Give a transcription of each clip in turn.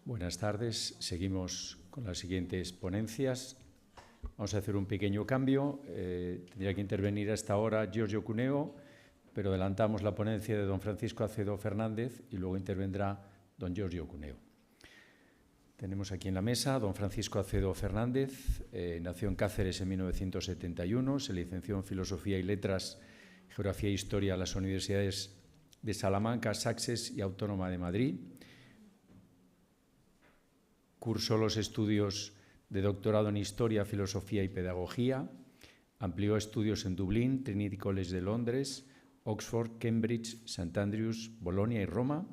Buenas tardes. Seguimos con las siguientes ponencias. Vamos a hacer un pequeño cambio. Tendría que intervenir a esta hora Giorgio Cuneo, pero adelantamos la ponencia de don Francisco Acedo Fernández y luego intervendrá don Giorgio Cuneo. Tenemos aquí en la mesa a don Francisco Acedo Fernández. Nació en Cáceres en 1971, se licenció en Filosofía y Letras, Geografía e Historia en las universidades de Salamanca, Sussex y Autónoma de Madrid. Cursó los estudios de doctorado en Historia, Filosofía y Pedagogía. Amplió estudios en Dublín, Trinity College de Londres, Oxford, Cambridge, St. Andrews, Bolonia y Roma.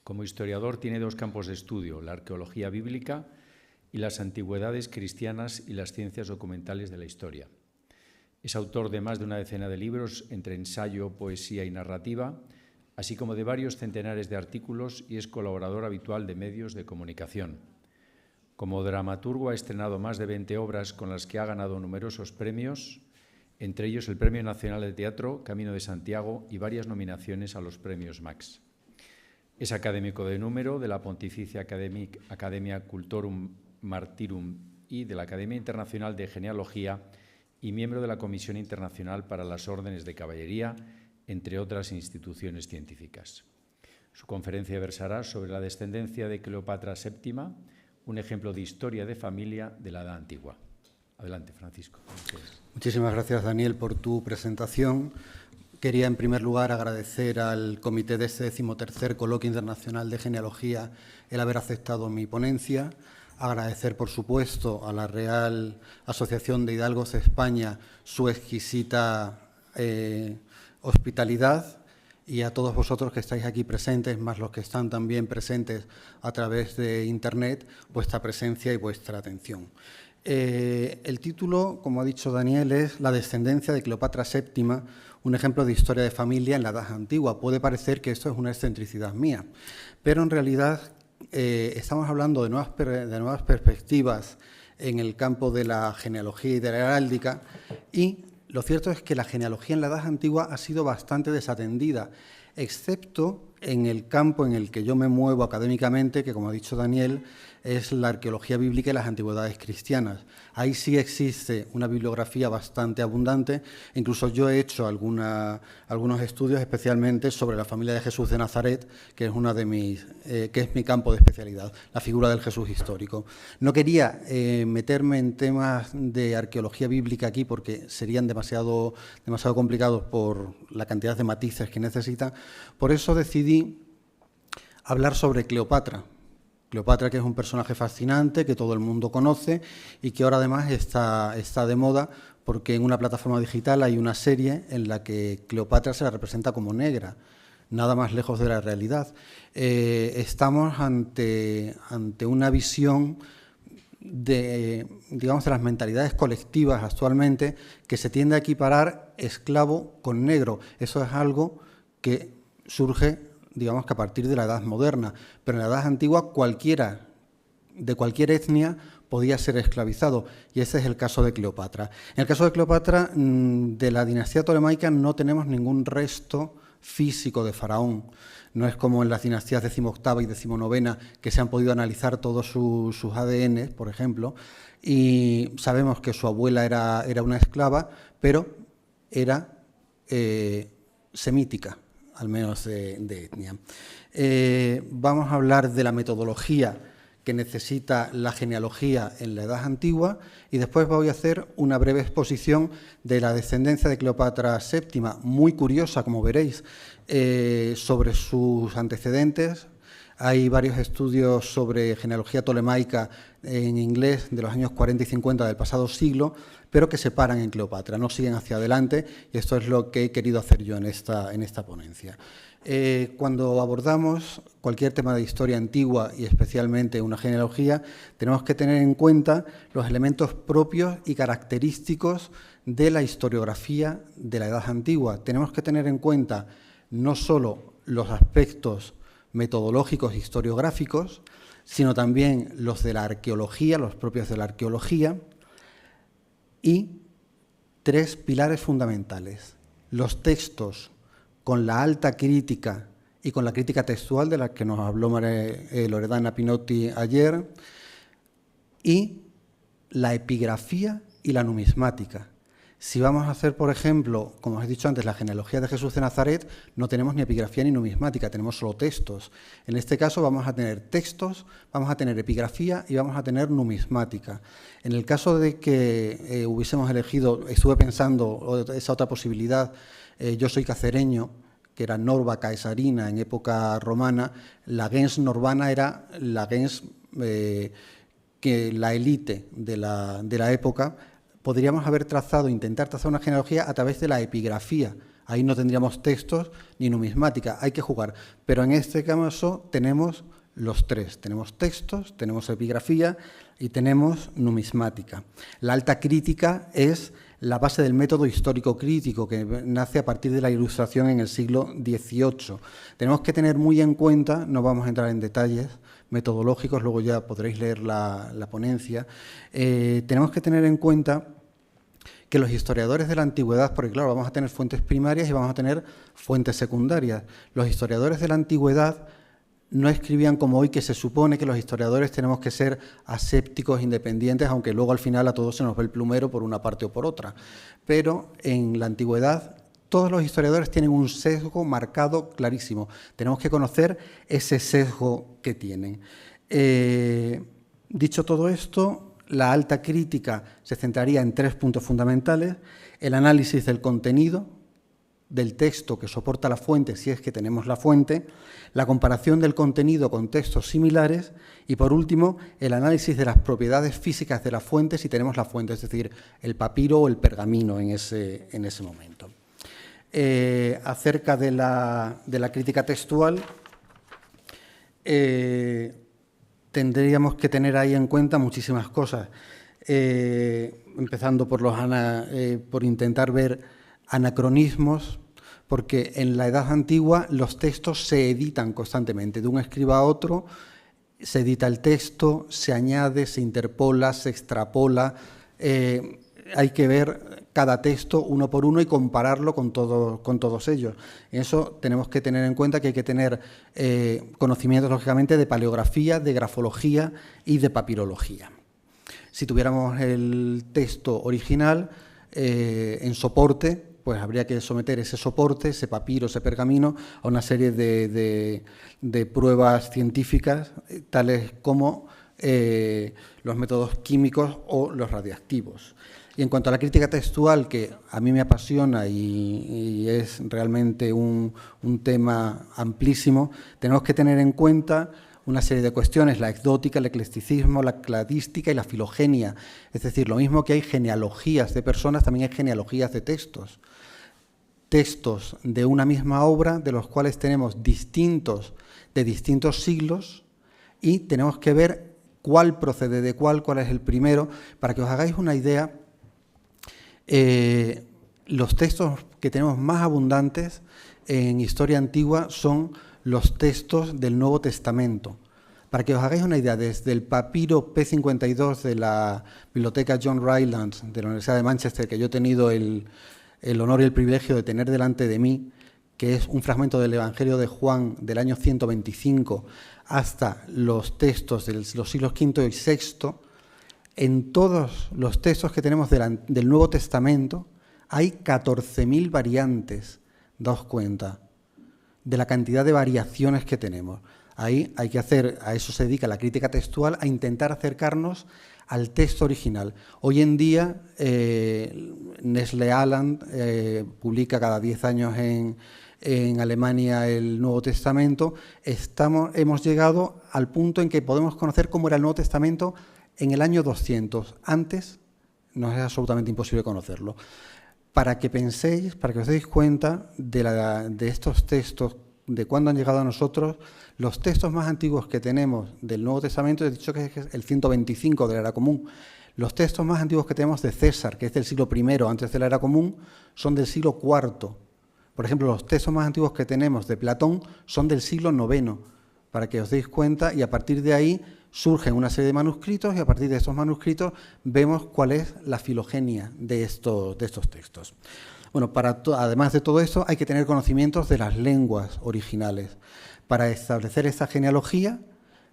Como historiador tiene dos campos de estudio, la arqueología bíblica y las antigüedades cristianas y las ciencias documentales de la historia. Es autor de más de una decena de libros entre ensayo, poesía y narrativa, así como de varios centenares de artículos, y es colaborador habitual de medios de comunicación. Como dramaturgo ha estrenado más de 20 obras con las que ha ganado numerosos premios, entre ellos el Premio Nacional de Teatro Camino de Santiago y varias nominaciones a los premios Max. Es académico de número de la Pontificia Academia Cultorum Martyrum y de la Academia Internacional de Genealogía y miembro de la Comisión Internacional para las Órdenes de Caballería, entre otras instituciones científicas. Su conferencia versará sobre la descendencia de Cleopatra VII, un ejemplo de historia de familia de la Edad Antigua. Adelante, Francisco. Muchísimas gracias, Daniel, por tu presentación. Quería, en primer lugar, agradecer al comité de este 13º Coloquio Internacional de Genealogía el haber aceptado mi ponencia. Agradecer, por supuesto, a la Real Asociación de Hidalgos de España su exquisita hospitalidad, y a todos vosotros que estáis aquí presentes, más los que están también presentes a través de Internet, vuestra presencia y vuestra atención. El título, como ha dicho Daniel, es La descendencia de Cleopatra VII, un ejemplo de historia de familia en la Edad Antigua. Puede parecer que esto es una excentricidad mía, pero en realidad estamos hablando de nuevas perspectivas en el campo de la genealogía y de la heráldica, y lo cierto es que la genealogía en la Edad Antigua ha sido bastante desatendida, excepto en el campo en el que yo me muevo académicamente, que, como ha dicho Daniel, es la arqueología bíblica y las antigüedades cristianas. Ahí sí existe una bibliografía bastante abundante. Incluso yo he hecho algunos estudios especialmente sobre la familia de Jesús de Nazaret, que es mi campo de especialidad, la figura del Jesús histórico. No quería meterme en temas de arqueología bíblica aquí porque serían demasiado complicados por la cantidad de matices que necesitan. Por eso decidí hablar sobre Cleopatra. Cleopatra, que es un personaje fascinante, que todo el mundo conoce y que ahora además está de moda porque en una plataforma digital hay una serie en la que Cleopatra se la representa como negra, nada más lejos de la realidad. Estamos ante una visión de las mentalidades colectivas actualmente, que se tiende a equiparar esclavo con negro. Eso es algo que surge, digamos, que a partir de la Edad Moderna, pero en la Edad Antigua cualquiera, de cualquier etnia, podía ser esclavizado, y ese es el caso de Cleopatra. En el caso de Cleopatra, de la dinastía tolemaica, no tenemos ningún resto físico de faraón. No es como en las dinastías XVIII y XIX, que se han podido analizar todos sus ADN, por ejemplo, y sabemos que su abuela era una esclava, pero era semítica, al menos de etnia. Vamos a hablar de la metodología que necesita la genealogía en la Edad Antigua, y después voy a hacer una breve exposición de la descendencia de Cleopatra VII, muy curiosa, como veréis, sobre sus antecedentes. Hay varios estudios sobre genealogía tolemaica en inglés de los años 40 y 50 del pasado siglo, pero que se paran en Cleopatra, no siguen hacia adelante, y esto es lo que he querido hacer yo en esta ponencia. Cuando abordamos cualquier tema de historia antigua y especialmente una genealogía, tenemos que tener en cuenta los elementos propios y característicos de la historiografía de la Edad Antigua. Tenemos que tener en cuenta no solo los aspectos metodológicos e historiográficos, sino también los de la arqueología, los propios de la arqueología, y tres pilares fundamentales: los textos con la alta crítica y con la crítica textual de la que nos habló Loredana Pinotti ayer, y la epigrafía y la numismática. Si vamos a hacer, por ejemplo, como os he dicho antes, la genealogía de Jesús de Nazaret, no tenemos ni epigrafía ni numismática, tenemos solo textos. En este caso vamos a tener textos, vamos a tener epigrafía y vamos a tener numismática. En el caso de que hubiésemos elegido, estuve pensando esa otra posibilidad, yo soy cacereño, que era Norba Caesarina en época romana, la gens norbana era la gens que la élite de la época. Podríamos haber intentar trazar una genealogía a través de la epigrafía. Ahí no tendríamos textos ni numismática, hay que jugar. Pero en este caso tenemos los tres. Tenemos textos, tenemos epigrafía y tenemos numismática. La alta crítica es la base del método histórico crítico que nace a partir de la Ilustración en el siglo XVIII. Tenemos que tener muy en cuenta, no vamos a entrar en detalles metodológicos, luego ya podréis leer la ponencia, tenemos que tener en cuenta que los historiadores de la antigüedad, porque claro, vamos a tener fuentes primarias y vamos a tener fuentes secundarias. Los historiadores de la antigüedad no escribían como hoy, que se supone que los historiadores tenemos que ser asépticos, independientes, aunque luego al final a todos se nos ve el plumero por una parte o por otra. Pero en la antigüedad todos los historiadores tienen un sesgo marcado clarísimo. Tenemos que conocer ese sesgo que tienen. Dicho todo esto, la alta crítica se centraría en 3 puntos fundamentales: el análisis del contenido del texto que soporta la fuente, si es que tenemos la fuente, la comparación del contenido con textos similares y, por último, el análisis de las propiedades físicas de la fuente si tenemos la fuente, es decir, el papiro o el pergamino en ese momento. Acerca de la crítica textual, tendríamos que tener ahí en cuenta muchísimas cosas, empezando por intentar ver anacronismos, porque en la Edad Antigua los textos se editan constantemente, de un escriba a otro se edita el texto, se añade, se interpola, se extrapola, hay que ver cada texto uno por uno y compararlo con todos ellos. En eso tenemos que tener en cuenta que hay que tener conocimientos, lógicamente, de paleografía, de grafología y de papirología. Si tuviéramos el texto original en soporte, pues habría que someter ese soporte, ese papiro, ese pergamino, a una serie de pruebas científicas, tales como los métodos químicos o los radiactivos. Y en cuanto a la crítica textual, que a mí me apasiona y es realmente un tema amplísimo, tenemos que tener en cuenta una serie de cuestiones: la ecdótica, el eclecticismo, la cladística y la filogenia. Es decir, lo mismo que hay genealogías de personas, también hay genealogías de textos. Textos de una misma obra, de los cuales tenemos distintos de distintos siglos, y tenemos que ver cuál procede de cuál es el primero. Para que os hagáis una idea, los textos que tenemos más abundantes en historia antigua son los textos del Nuevo Testamento. Para que os hagáis una idea, desde el papiro P52 de la biblioteca John Rylands de la Universidad de Manchester, que yo he tenido el honor y el privilegio de tener delante de mí, que es un fragmento del Evangelio de Juan del año 125, hasta los textos de los siglos V y VI, en todos los textos que tenemos del Nuevo Testamento hay 14.000 variantes. Daos cuenta de la cantidad de variaciones que tenemos. Ahí hay que hacer, a eso se dedica la crítica textual, a intentar acercarnos al texto original. Hoy en día, Nestle Aland publica cada 10 años en Alemania el Nuevo Testamento. Hemos llegado al punto en que podemos conocer cómo era el Nuevo Testamento en el año 200. Antes nos es absolutamente imposible conocerlo. Para que penséis, para que os deis cuenta de estos textos, de cuándo han llegado a nosotros, los textos más antiguos que tenemos del Nuevo Testamento, he dicho que es el 125 de la Era Común. Los textos más antiguos que tenemos de César, que es del siglo I antes de la Era Común, son del siglo IV. Por ejemplo, los textos más antiguos que tenemos de Platón son del siglo IX, para que os deis cuenta, y a partir de ahí surgen una serie de manuscritos, y a partir de estos manuscritos vemos cuál es la filogenia de estos textos. Bueno, además de todo esto, hay que tener conocimientos de las lenguas originales. Para establecer esta genealogía,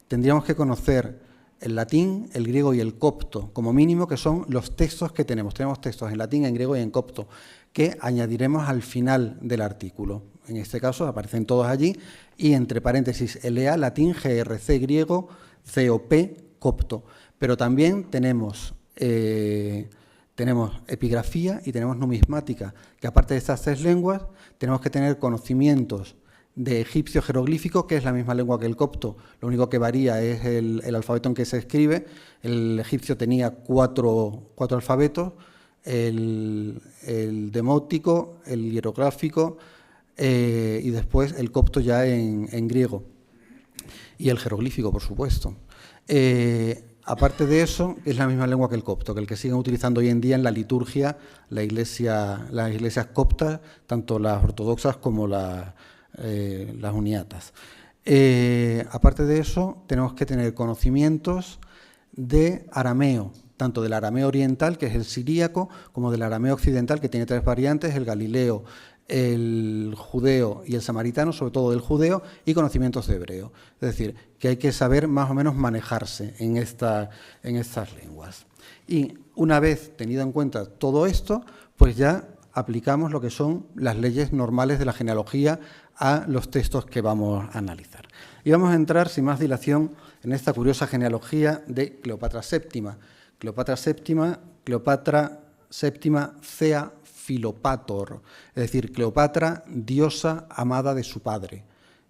tendríamos que conocer el latín, el griego y el copto, como mínimo, que son los textos que tenemos. Tenemos textos en latín, en griego y en copto, que añadiremos al final del artículo. En este caso aparecen todos allí, y entre paréntesis, LA, latín, GRC, griego, COP, copto. Pero también tenemos epigrafía y tenemos numismática, que aparte de estas 3 lenguas, tenemos que tener conocimientos de egipcio jeroglífico, que es la misma lengua que el copto, lo único que varía es el alfabeto en que se escribe. El egipcio tenía 4 alfabetos, el demótico, el hierográfico y después el copto ya en griego, y el jeroglífico, por supuesto. Aparte de eso, es la misma lengua que el copto, que el que siguen utilizando hoy en día en la liturgia las iglesias coptas, tanto las ortodoxas como las uniatas. Aparte de eso, tenemos que tener conocimientos de arameo, tanto del arameo oriental, que es el siríaco, como del arameo occidental, que tiene 3 variantes, el galileo, el judeo y el samaritano, sobre todo del judeo, y conocimientos de hebreo. Es decir, que hay que saber más o menos manejarse en estas lenguas. Y una vez tenido en cuenta todo esto, pues ya aplicamos lo que son las leyes normales de la genealogía a los textos que vamos a analizar. Y vamos a entrar, sin más dilación, en esta curiosa genealogía de Cleopatra VII. Cleopatra VII, Cea Filopator, es decir, Cleopatra, diosa amada de su padre,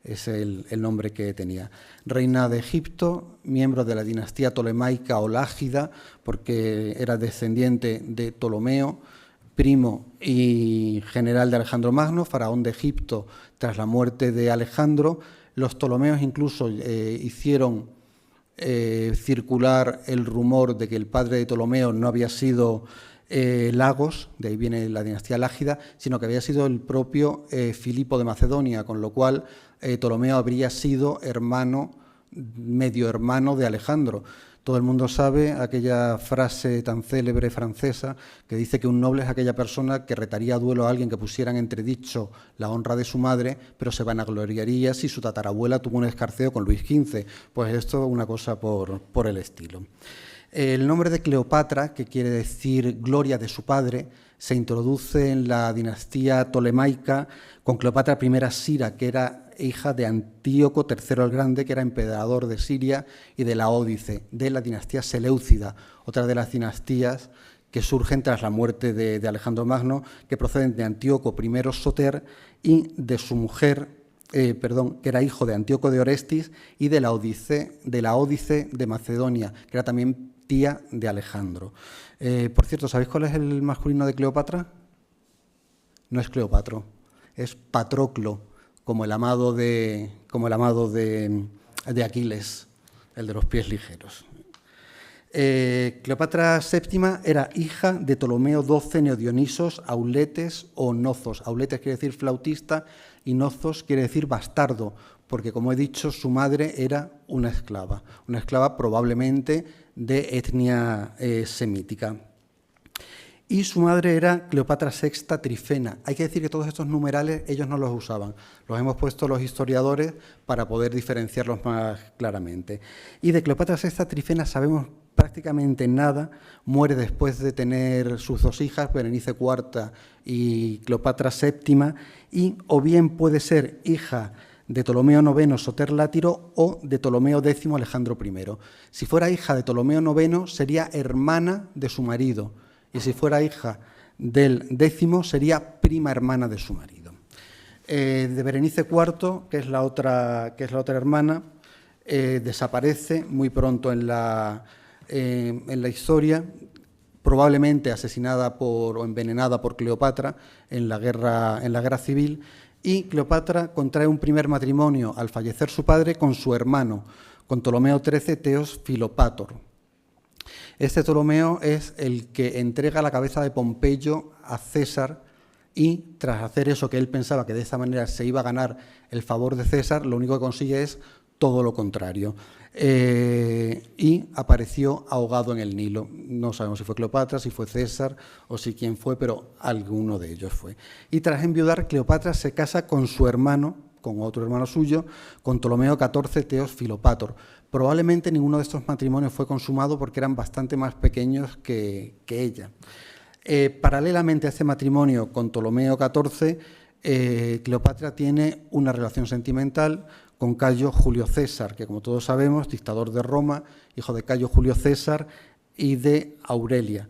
es el nombre que tenía. Reina de Egipto, miembro de la dinastía tolemaica o lágida, porque era descendiente de Ptolomeo, primo y general de Alejandro Magno, faraón de Egipto tras la muerte de Alejandro. Los Ptolomeos incluso hicieron circular el rumor de que el padre de Ptolomeo no había sido Lagos, de ahí viene la dinastía lágida, sino que había sido el propio Filipo de Macedonia, con lo cual Ptolomeo habría sido medio hermano de Alejandro. Todo el mundo sabe aquella frase tan célebre francesa que dice que un noble es aquella persona que retaría a duelo a alguien que pusiera en entredicho la honra de su madre, pero se vanagloriaría si su tatarabuela tuvo un escarceo con Luis XV. Pues esto, una cosa por el estilo. El nombre de Cleopatra, que quiere decir gloria de su padre, se introduce en la dinastía tolemaica con Cleopatra I Sira, que era hija de Antíoco III el Grande, que era emperador de Siria, y de Laódice, de la dinastía seleucida, otra de las dinastías que surgen tras la muerte de Alejandro Magno, que proceden de Antíoco I Soter y de su mujer, que era hijo de Antíoco de Orestis, y de Laódice de Macedonia, que era también tía de Alejandro. Por cierto, ¿sabéis cuál es el masculino de Cleopatra? No es Cleopatro, es Patroclo, como el amado de Aquiles, el de los pies ligeros. Cleopatra VII era hija de Ptolomeo XII Neodionisos, Auletes o Nozos. Auletes quiere decir flautista y Nozos quiere decir bastardo, porque, como he dicho, su madre era una esclava probablemente de etnia semítica. Y su madre era Cleopatra VI Trifena. Hay que decir que todos estos numerales ellos no los usaban, los hemos puesto los historiadores para poder diferenciarlos más claramente. Y de Cleopatra VI Trifena sabemos prácticamente nada. Muere después de tener sus 2 hijas, Berenice IV y Cleopatra VII, y o bien puede ser hija de Ptolomeo IX Soter Látiro o de Ptolomeo X Alejandro I. Si fuera hija de Ptolomeo IX sería hermana de su marido, y si fuera hija del 10 sería prima hermana de su marido. De Berenice IV, que es la otra hermana, desaparece muy pronto en la historia, probablemente asesinada o envenenada por Cleopatra en la guerra civil, y Cleopatra contrae un primer matrimonio al fallecer su padre con su hermano, con Ptolomeo XIII Teos Filopator. Este Ptolomeo es el que entrega la cabeza de Pompeyo a César, y tras hacer eso, que él pensaba que de esta manera se iba a ganar el favor de César, lo único que consigue es todo lo contrario. y apareció ahogado en el Nilo. No sabemos si fue Cleopatra, si fue César o si quién fue, pero alguno de ellos fue. Y tras enviudar, Cleopatra se casa con su hermano, con otro hermano suyo, con Ptolomeo XIV Teos Filopator. Probablemente ninguno de estos matrimonios fue consumado porque eran bastante más pequeños que ella. Paralelamente a este matrimonio con Ptolomeo XIV, Cleopatra tiene una relación sentimental con Cayo Julio César, que como todos sabemos, dictador de Roma, hijo de Cayo Julio César y de Aurelia.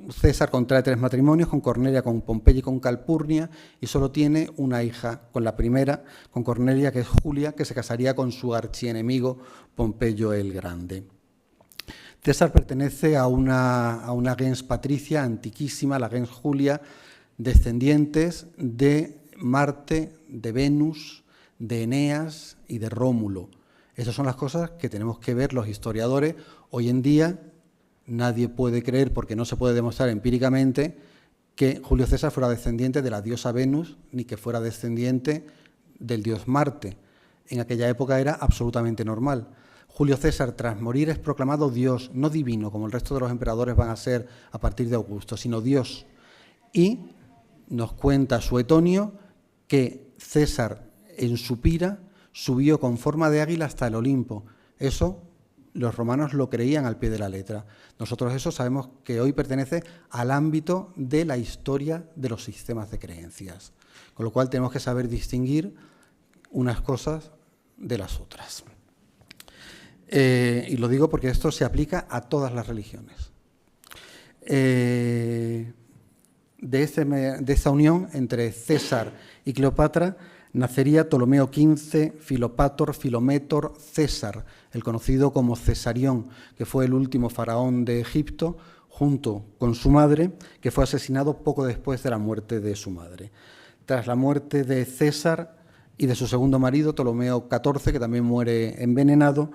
César contrae 3 matrimonios, con Cornelia, con Pompeya y con Calpurnia, y solo tiene una hija con la primera, con Cornelia, que es Julia, que se casaría con su archienemigo Pompeyo el Grande. César pertenece a una gens patricia antiquísima, la gens Julia, descendientes de Marte, de Venus, de Eneas y de Rómulo. Esas son las cosas que tenemos que ver los historiadores. Hoy en día nadie puede creer, porque no se puede demostrar empíricamente, que Julio César fuera descendiente de la diosa Venus, ni que fuera descendiente del dios Marte. En aquella época era absolutamente normal. Julio César, tras morir, es proclamado Dios, no divino, como el resto de los emperadores van a ser a partir de Augusto, sino Dios. Y nos cuenta Suetonio que César, en su pira, subió con forma de águila hasta el Olimpo. Eso los romanos lo creían al pie de la letra. Nosotros eso sabemos que hoy pertenece al ámbito de la historia de los sistemas de creencias. Con lo cual tenemos que saber distinguir unas cosas de las otras. Y lo digo porque esto se aplica a todas las religiones. De esa unión entre César y Cleopatra nacería Ptolomeo XV, Filopator, Filométor, César, el conocido como Cesarión, que fue el último faraón de Egipto, junto con su madre, que fue asesinado poco después de la muerte de su madre. Tras la muerte de César y de su segundo marido, Ptolomeo XIV, que también muere envenenado,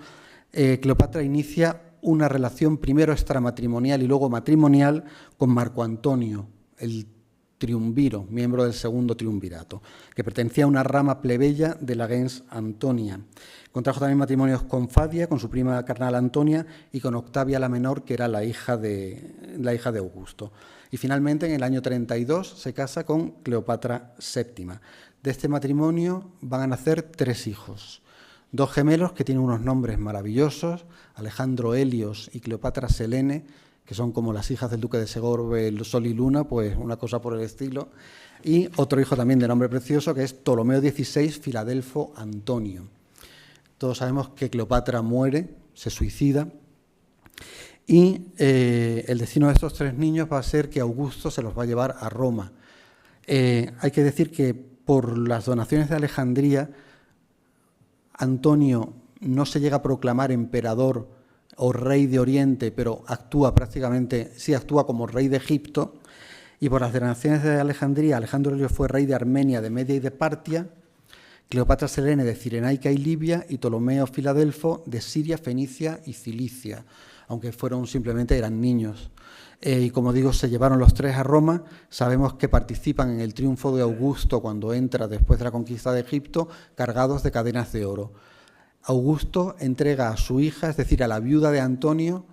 Cleopatra inicia una relación primero extramatrimonial y luego matrimonial con Marco Antonio, el triunviro, miembro del segundo triunvirato, que pertenecía a una rama plebeya de la gens Antonia. Contrajo también matrimonios con Fadia, con su prima carnal Antonia, y con Octavia la Menor, que era la hija de Augusto. Y finalmente, en el año 32, se casa con Cleopatra VII. De este matrimonio van a nacer 3 hijos. 2 gemelos que tienen unos nombres maravillosos, Alejandro Helios y Cleopatra Selene, que son como las hijas del duque de Segorbe, el Sol y Luna, pues una cosa por el estilo. Y otro hijo también de nombre precioso, que es Ptolomeo XVI Filadelfo Antonio. Todos sabemos que Cleopatra muere, se suicida, y el destino de estos 3 niños va a ser que Augusto se los va a llevar a Roma. Hay que decir que por las donaciones de Alejandría, Antonio no se llega a proclamar emperador o rey de Oriente, pero actúa como rey de Egipto, y por las donaciones de Alejandría, Alejandro Helio fue rey de Armenia, de Media y de Partia, Cleopatra Selene de Cirenaica y Libia, y Ptolomeo Filadelfo de Siria, Fenicia y Cilicia, aunque eran niños. Y como digo, se llevaron los 3 a Roma. Sabemos que participan en el triunfo de Augusto cuando entra después de la conquista de Egipto, cargados de cadenas de oro. Augusto entrega a su hija, es decir, a la viuda de Antonio,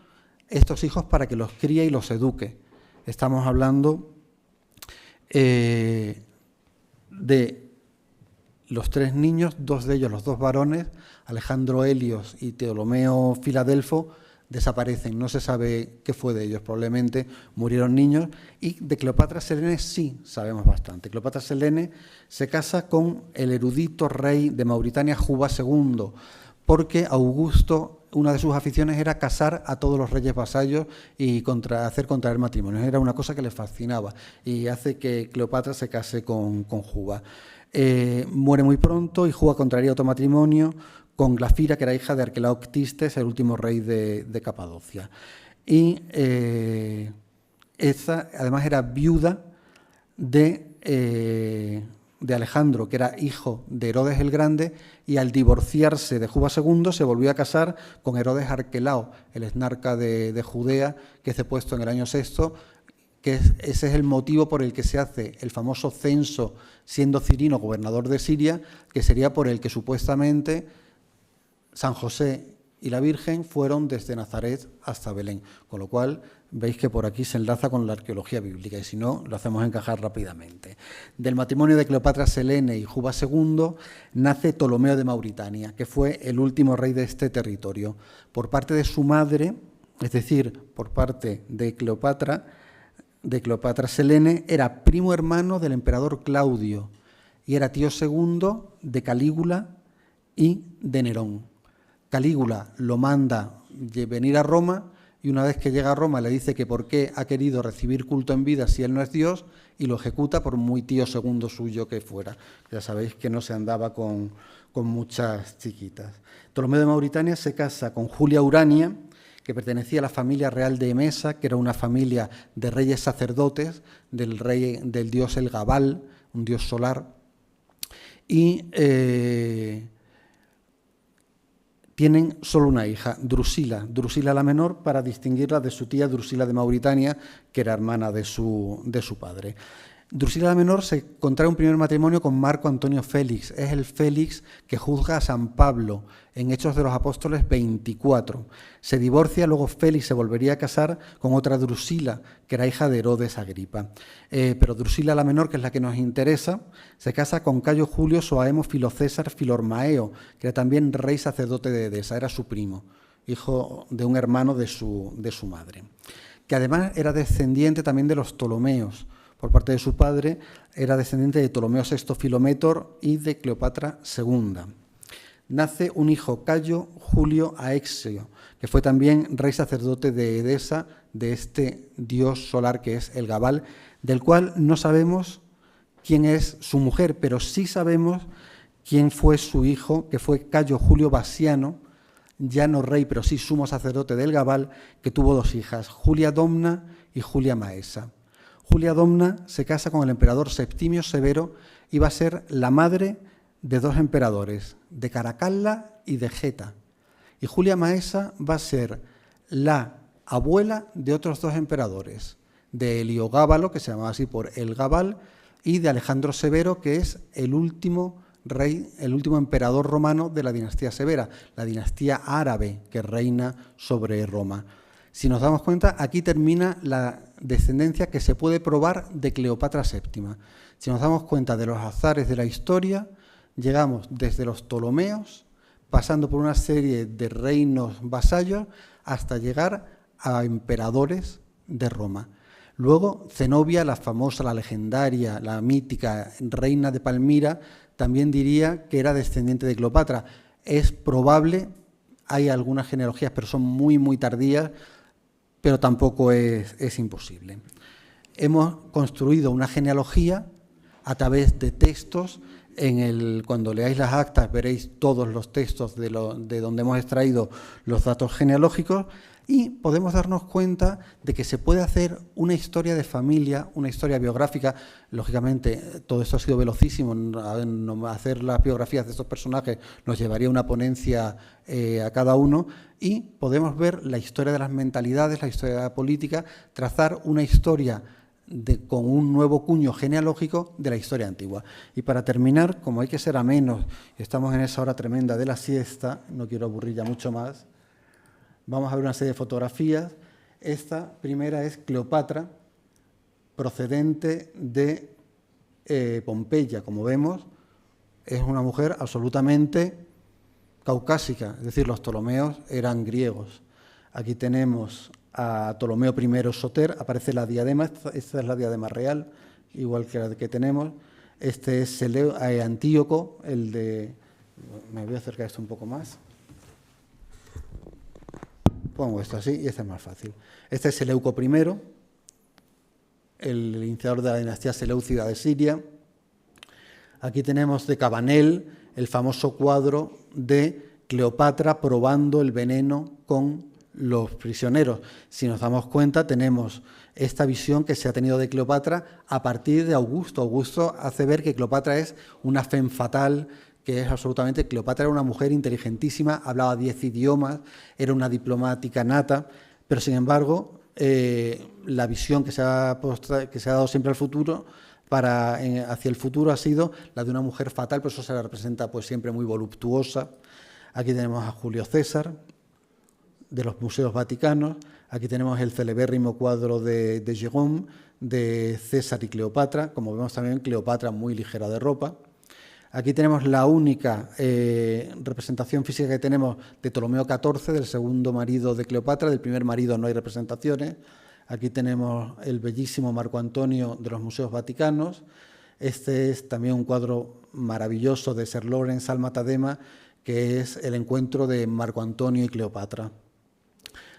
estos hijos para que los críe y los eduque. Estamos hablando de los 3 niños, 2 de ellos, los 2 varones, Alejandro Helios y Ptolomeo Filadelfo, desaparecen, no se sabe qué fue de ellos, probablemente murieron niños, y de Cleopatra Selene sí sabemos bastante. Cleopatra Selene se casa con el erudito rey de Mauritania, Juba II, porque Augusto, una de sus aficiones era casar a todos los reyes vasallos y hacer contraer matrimonios. Era una cosa que le fascinaba y hace que Cleopatra se case con Juba. Muere muy pronto y Juba contraería otro matrimonio con Glafira, que era hija de Arquelao Ctistes, el último rey de Capadocia. Y esta, además, era viuda de Alejandro, que era hijo de Herodes el Grande, y al divorciarse de Juba II se volvió a casar con Herodes Arquelao, el exnarca de Judea, que es depuesto en el año VI, que ese es el motivo por el que se hace el famoso censo, siendo Cirino gobernador de Siria, que sería por el que supuestamente San José y la Virgen fueron desde Nazaret hasta Belén, con lo cual veis que por aquí se enlaza con la arqueología bíblica y si no, lo hacemos encajar rápidamente. Del matrimonio de Cleopatra Selene y Juba II nace Ptolomeo de Mauritania, que fue el último rey de este territorio. Por parte de su madre, es decir, por parte de Cleopatra Selene, era primo hermano del emperador Claudio y era tío segundo de Calígula y de Nerón. Calígula lo manda venir a Roma y una vez que llega a Roma le dice que por qué ha querido recibir culto en vida si él no es Dios y lo ejecuta por muy tío segundo suyo que fuera. Ya sabéis que no se andaba con muchas chiquitas. Ptolomeo de Mauritania se casa con Julia Urania, que pertenecía a la familia real de Emesa, que era una familia de reyes sacerdotes del dios El Gabal, un dios solar, y tienen solo una hija, Drusila la menor, para distinguirla de su tía Drusila de Mauritania, que era hermana de su padre. Drusila la menor se contrae un primer matrimonio con Marco Antonio Félix. Es el Félix que juzga a San Pablo en Hechos de los Apóstoles 24. Se divorcia, luego Félix se volvería a casar con otra Drusila, que era hija de Herodes Agripa. Pero Drusila la menor, que es la que nos interesa, se casa con Cayo Julio Soaemo Filocésar Filormaeo, que era también rey sacerdote de Edesa, era su primo, hijo de un hermano de su madre, que además era descendiente también de los Ptolomeos. Por parte de su padre, era descendiente de Ptolomeo VI Filométor y de Cleopatra II. Nace un hijo, Cayo Julio Aexio, que fue también rey sacerdote de Edesa, de este dios solar que es el Gabal, del cual no sabemos quién es su mujer, pero sí sabemos quién fue su hijo, que fue Cayo Julio Basiano, ya no rey, pero sí sumo sacerdote del Gabal, que tuvo dos hijas, Julia Domna y Julia Maesa. Julia Domna se casa con el emperador Septimio Severo y va a ser la madre de dos emperadores, de Caracalla y de Geta. Y Julia Maesa va a ser la abuela de otros dos emperadores, de Heliogábalo, que se llamaba así por el Gabal, y de Alejandro Severo, que es el último rey, el último emperador romano de la dinastía severa, la dinastía árabe que reina sobre Roma. Si nos damos cuenta, aquí termina la descendencia que se puede probar de Cleopatra VII. Si nos damos cuenta de los azares de la historia, llegamos desde los Ptolomeos, pasando por una serie de reinos vasallos, hasta llegar a emperadores de Roma. Luego, Zenobia, la famosa, la legendaria, la mítica reina de Palmira, también diría que era descendiente de Cleopatra. Es probable, hay algunas genealogías, pero son muy, muy tardías, pero tampoco es imposible. Hemos construido una genealogía a través de textos. Cuando leáis las actas veréis todos los textos de donde hemos extraído los datos genealógicos y podemos darnos cuenta de que se puede hacer una historia de familia, una historia biográfica. Lógicamente, todo esto ha sido velocísimo. Hacer las biografías de estos personajes nos llevaría una ponencia a cada uno y podemos ver la historia de las mentalidades, la historia de la política, trazar una historia con un nuevo cuño genealógico de la historia antigua. Y para terminar, como hay que ser amenos, estamos en esa hora tremenda de la siesta, no quiero aburrir ya mucho más, vamos a ver una serie de fotografías. Esta primera es Cleopatra, procedente de Pompeya. Como vemos, es una mujer absolutamente caucásica, es decir, los Ptolomeos eran griegos. Aquí tenemos a Ptolomeo I Soter, aparece la diadema, esta es la diadema real, igual que la que tenemos. Este es Antíoco, me voy a acercar esto un poco más. Pongo esto así y este es más fácil. Este es Seleuco I, el iniciador de la dinastía seleucida de Siria. Aquí tenemos de Cabanel el famoso cuadro de Cleopatra probando el veneno con los prisioneros. Si nos damos cuenta, tenemos esta visión que se ha tenido de Cleopatra a partir de Augusto. Augusto hace ver que Cleopatra es una femme fatale, que es absolutamente... Cleopatra era una mujer inteligentísima, hablaba 10 idiomas, era una diplomática nata, pero sin embargo, la visión que se ha dado siempre al futuro, hacia el futuro, ha sido la de una mujer fatal, por eso se la representa pues siempre muy voluptuosa. Aquí tenemos a Julio César, de los museos vaticanos. Aquí tenemos el celebérrimo cuadro de Gérôme, de César y Cleopatra. Como vemos también, Cleopatra muy ligera de ropa. Aquí tenemos la única representación física que tenemos de Ptolomeo XIV, del segundo marido de Cleopatra. Del primer marido no hay representaciones. Aquí tenemos el bellísimo Marco Antonio de los museos vaticanos. Este es también un cuadro maravilloso de Sir Lawrence Alma Tadema, que es el encuentro de Marco Antonio y Cleopatra.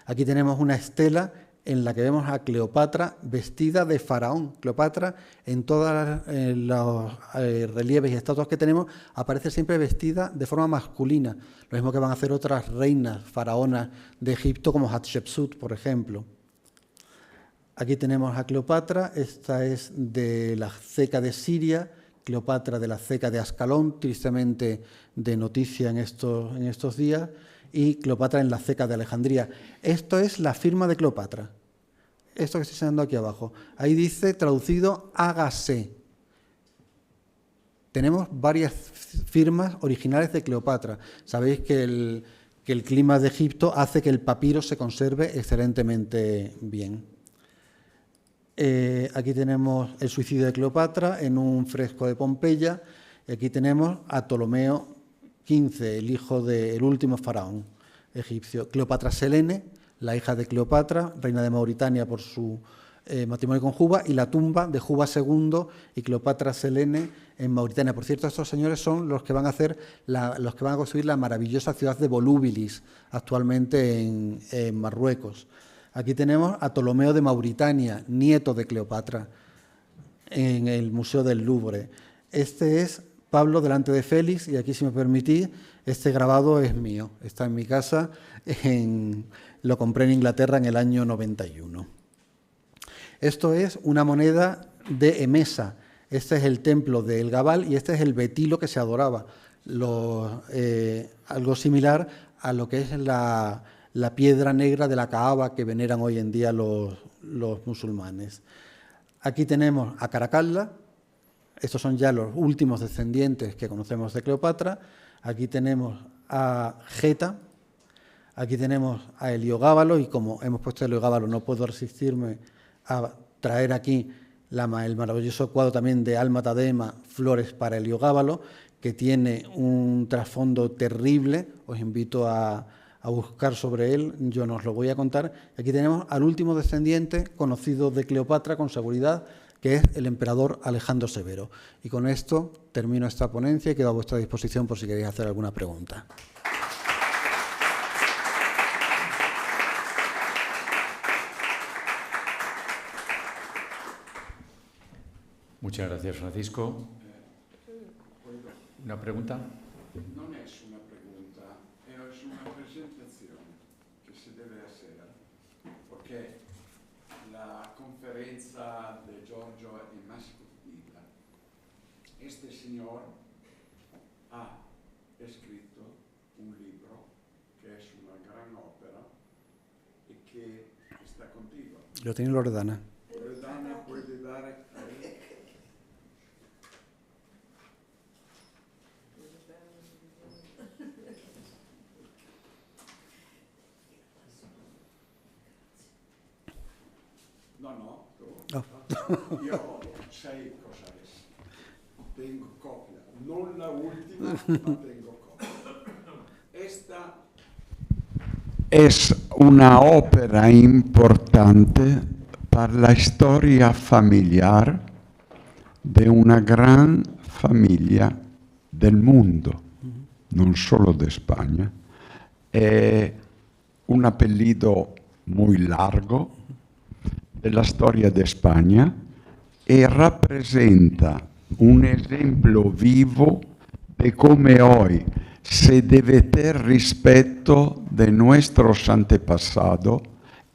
Aquí tenemos una estela en la que vemos a Cleopatra vestida de faraón. Cleopatra, en todos los relieves y estatuas que tenemos, aparece siempre vestida de forma masculina. Lo mismo que van a hacer otras reinas faraonas de Egipto, como Hatshepsut, por ejemplo. Aquí tenemos a Cleopatra. Esta es de la ceca de Siria, Cleopatra de la ceca de Ascalón, tristemente de noticia en estos días, y Cleopatra en la ceca de Alejandría. Esto es la firma de Cleopatra. Esto que estoy enseñando aquí abajo. Ahí dice, traducido, hágase. Tenemos varias firmas originales de Cleopatra. Sabéis que el clima de Egipto hace que el papiro se conserve excelentemente bien. Aquí tenemos el suicidio de Cleopatra en un fresco de Pompeya. Y aquí tenemos a Ptolomeo XV, el hijo del último faraón egipcio. Cleopatra Selene, la hija de Cleopatra, reina de Mauritania por su matrimonio con Juba, y la tumba de Juba II y Cleopatra Selene en Mauritania. Por cierto, estos señores son los que van a construir la maravillosa ciudad de Volubilis, actualmente en Marruecos. Aquí tenemos a Ptolomeo de Mauritania, nieto de Cleopatra, en el Museo del Louvre. Este es Pablo delante de Félix, y aquí, si me permitís, este grabado es mío, está en mi casa, lo compré en Inglaterra en el año 91. Esto es una moneda de Emesa. Este es el templo de El Gabal y este es el betilo que se adoraba, algo similar a lo que es la piedra negra de la Kaaba que veneran hoy en día los musulmanes. Aquí tenemos a Caracalla. Estos son ya los últimos descendientes que conocemos de Cleopatra. Aquí tenemos a Geta, aquí tenemos a Heliogábalo, y como hemos puesto Heliogábalo, no puedo resistirme a traer aquí el maravilloso cuadro también de Alma Tadema, Flores para Heliogábalo, que tiene un trasfondo terrible. Os invito a buscar sobre él, yo no os lo voy a contar. Aquí tenemos al último descendiente conocido de Cleopatra con seguridad, que es el emperador Alejandro Severo. Y con esto termino esta ponencia y quedo a vuestra disposición por si queréis hacer alguna pregunta. Muchas gracias, Francisco. ¿Una pregunta? No es una pregunta, es una presentación que se debe hacer, porque la conferencia de Giorgio es más cortita. Este señor ha escrito un libro que es una gran ópera y que está contigo. Lo tiene Loredana. Loredana puede dar ahí. Io sei cosa es. Tengo copia, non la última, ma tengo copia. Esta es una ópera importante para la historia familiar de una gran familia del mundo, non solo de España. È un apellido muy largo de la storia de España e rappresenta un ejemplo vivo de come hoy se debe tener respeto de nuestros antepasados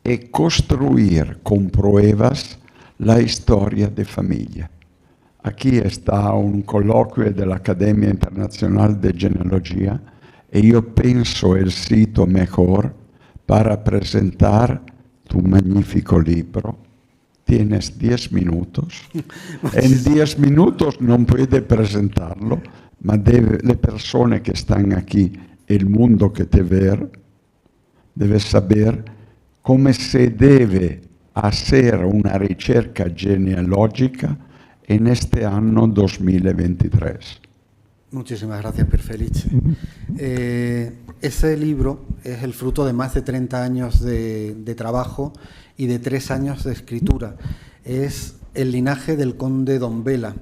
y construir con pruebas la historia de familia. Aquí está un coloquio de la Academia Internacional de Genealogía e io penso el sitio mejor para presentar tu magnífico libro. Tienes 10 minutos. En 10 minutos non puoi presentarlo, ma le persone che stanno aquí, il mondo che te ver, debe saber cómo se debe hacer una ricerca genealógica en este año 2023. Muchísimas gracias, Pier Felice. Ese libro es el fruto de más de 30 años de trabajo y de 3 años de escritura. Es el linaje del conde Don Vela,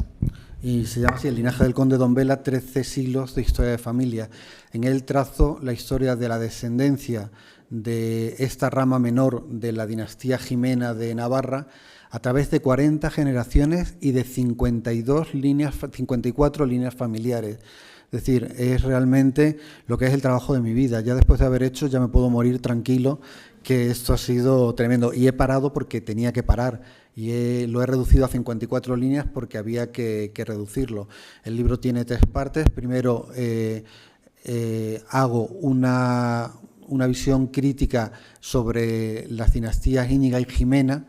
y se llama así, el linaje del conde Don Vela, 13 siglos de historia de familia. En él trazo la historia de la descendencia de esta rama menor de la dinastía Jimena de Navarra a través de 40 generaciones y de 54 líneas familiares. Es decir, es realmente lo que es el trabajo de mi vida. Ya después de haber hecho, ya me puedo morir tranquilo, que esto ha sido tremendo. Y he parado porque tenía que parar. Y lo he reducido a 54 líneas porque había que reducirlo. El libro tiene 3 partes. Primero, hago una visión crítica sobre las dinastías Íñiga y Jimena.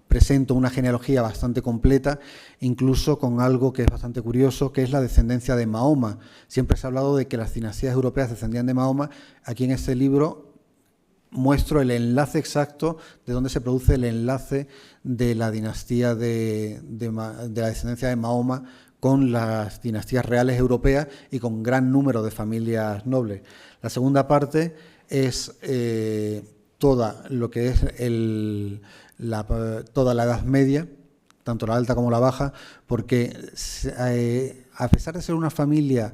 Presento una genealogía bastante completa, incluso con algo que es bastante curioso, que es la descendencia de Mahoma. Siempre se ha hablado de que las dinastías europeas descendían de Mahoma. Aquí en este libro muestro el enlace exacto de dónde se produce el enlace de la dinastía de la descendencia de Mahoma con las dinastías reales europeas y con gran número de familias nobles. La segunda parte es toda lo que es toda la Edad Media, tanto la alta como la baja, porque a pesar de ser una familia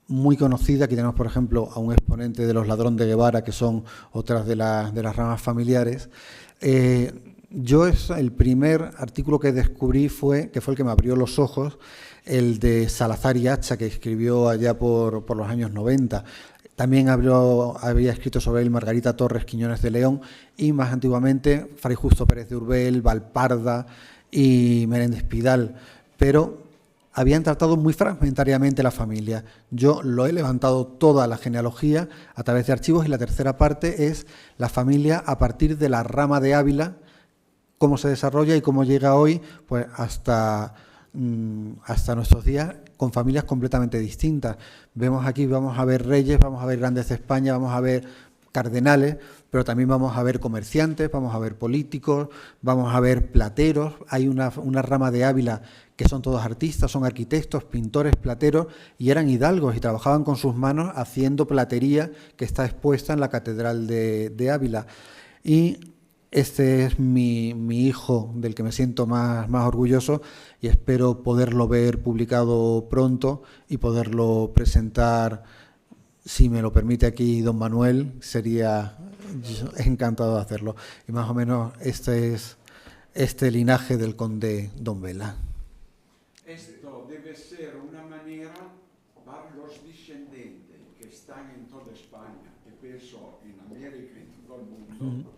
muy conocida, aquí tenemos por ejemplo a un exponente de los Ladrón de Guevara, que son otras de las ramas familiares, el primer artículo que descubrí que fue el que me abrió los ojos, el de Salazar y Hacha, que escribió allá por los años 90. También había escrito sobre él Margarita Torres Quiñones de León y más antiguamente Fray Justo Pérez de Urbel, Valparda y Menéndez Pidal, pero habían tratado muy fragmentariamente la familia. Yo lo he levantado toda la genealogía a través de archivos y la tercera parte es la familia a partir de la rama de Ávila, cómo se desarrolla y cómo llega hoy pues hasta nuestros días con familias completamente distintas. Vemos aquí, vamos a ver reyes, vamos a ver grandes de España, vamos a ver cardenales, pero también vamos a ver comerciantes, vamos a ver políticos, vamos a ver plateros. Hay una rama de Ávila que son todos artistas, son arquitectos, pintores, plateros, y eran hidalgos y trabajaban con sus manos haciendo platería que está expuesta en la Catedral de Ávila. Y este es mi hijo, del que me siento más orgulloso, y espero poderlo ver publicado pronto y poderlo presentar, si me lo permite aquí don Manuel, sería encantado de hacerlo. Y más o menos este es este linaje del conde Don Vela. Esto debe ser una manera para los descendientes que están en toda España, y pienso en América y en todo el mundo,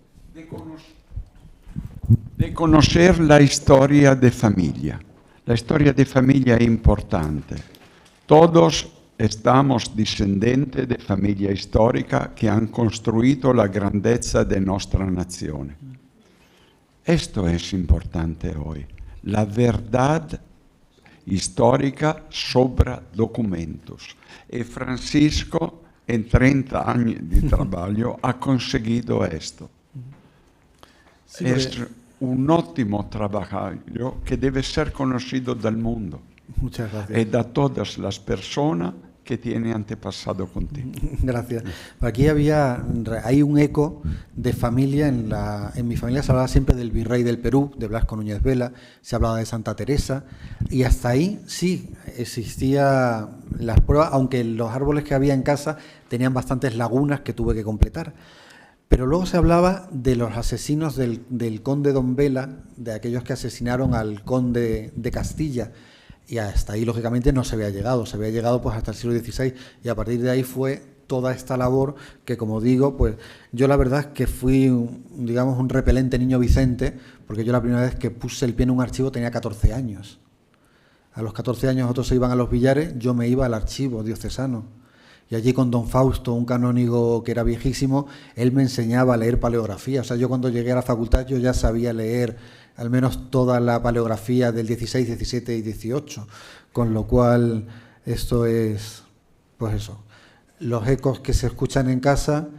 de conocer la historia de familia. La historia de familia es importante. Todos estamos descendientes de familia histórica que han construido la grandeza de nuestra nación. Esto es importante hoy. La verdad histórica sobre documentos. Y Francisco, en 30 años de trabajo, ha conseguido esto. Sí, es un ótimo trabajo que debe ser conocido del mundo. Muchas gracias. Y de todas las personas que tienen antepasado contigo. Gracias. Aquí hay un eco de familia. En mi familia se hablaba siempre del virrey del Perú, de Blasco Núñez Vela, se hablaba de Santa Teresa, y hasta ahí sí existía las pruebas, aunque los árboles que había en casa tenían bastantes lagunas que tuve que completar. Pero luego se hablaba de los asesinos del conde Don Vela, de aquellos que asesinaron al conde de Castilla, y hasta ahí lógicamente no se había llegado pues hasta el siglo XVI, y a partir de ahí fue toda esta labor que, como digo, pues yo la verdad es que fui un repelente niño Vicente, porque yo la primera vez que puse el pie en un archivo tenía 14 años. A los 14 años otros se iban a los billares, yo me iba al archivo diocesano. Y allí con don Fausto, un canónigo que era viejísimo, él me enseñaba a leer paleografía. O sea, yo cuando llegué a la facultad yo ya sabía leer al menos toda la paleografía del 16, 17 y 18. Con lo cual, esto es, pues eso, los ecos que se escuchan en casa,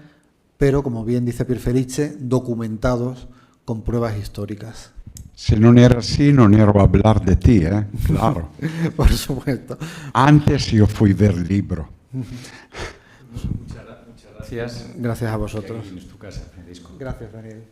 pero, como bien dice Pierfelice, documentados con pruebas históricas. Se non era así, non ero a hablar de ti, claro. Por supuesto. Antes yo fui ver el libro. Muchas gracias. Gracias a vosotros. Aquí en tu casa, Francisco. Gracias, Daniel.